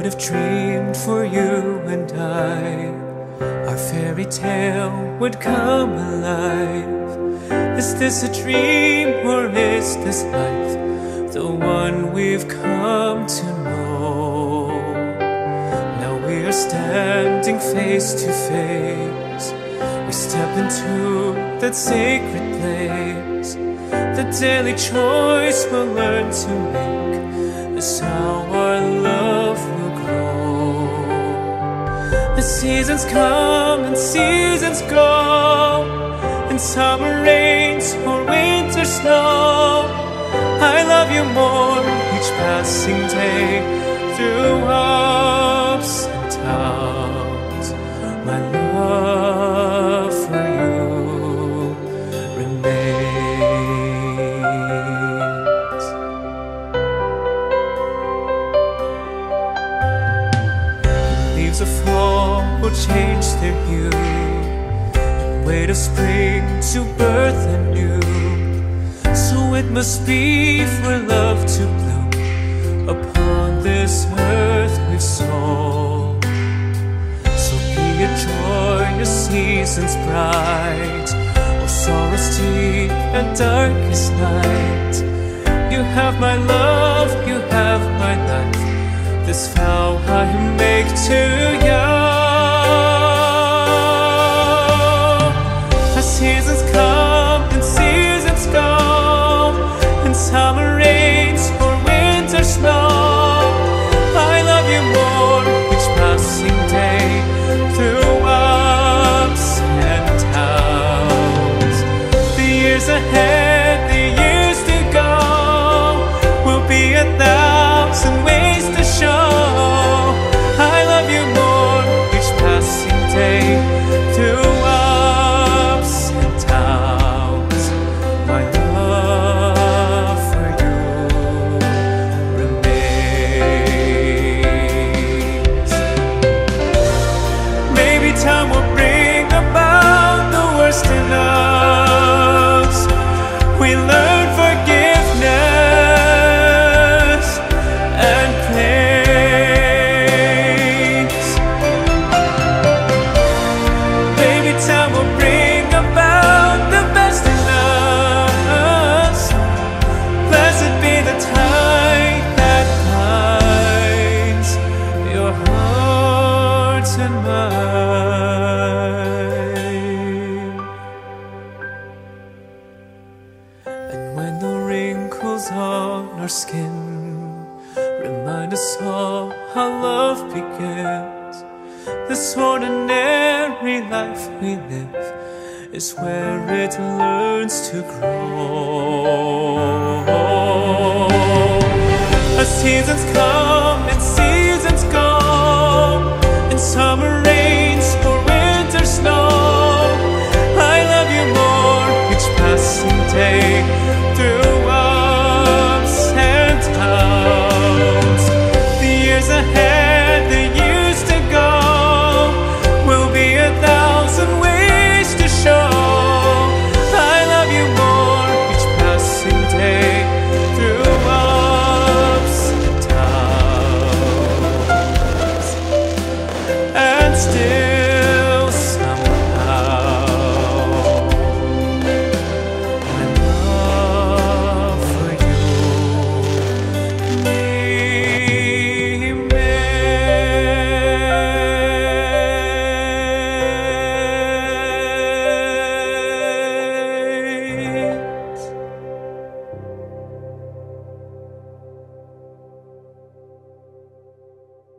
would have dreamed for you and I, our fairy tale would come alive. Is this a dream or is this life, the one we've come to know? Now we are standing face to face. We step into that sacred place. The daily choice we'll learn to make is how our love will grow. The seasons come and seasons go, in summer rains or winter snow. I love you more each passing day, through ups and downs. My love for you remains. The leaves of fall will change their hue, wait of spring to birth anew. So it must be for love to bloom upon this earth we've sown. So be it joyous seasons bright, or sorrows deep and darkest night. You have my love, you have my life, this vow I make to you. Seasons come and seasons go, in summer rains or winter snow. I love you more each passing day, through ups and downs. The years ahead, the years to go, will be 1,000 ways to show. I love you more each passing day, through time will bring about the worst in us. We learn forgiveness and grace. Maybe time will bring about the best in us. Blessed be the tide that binds your hearts and mine. On our skin remind us all how love begins. This ordinary life we live is where it learns to grow. As seasons come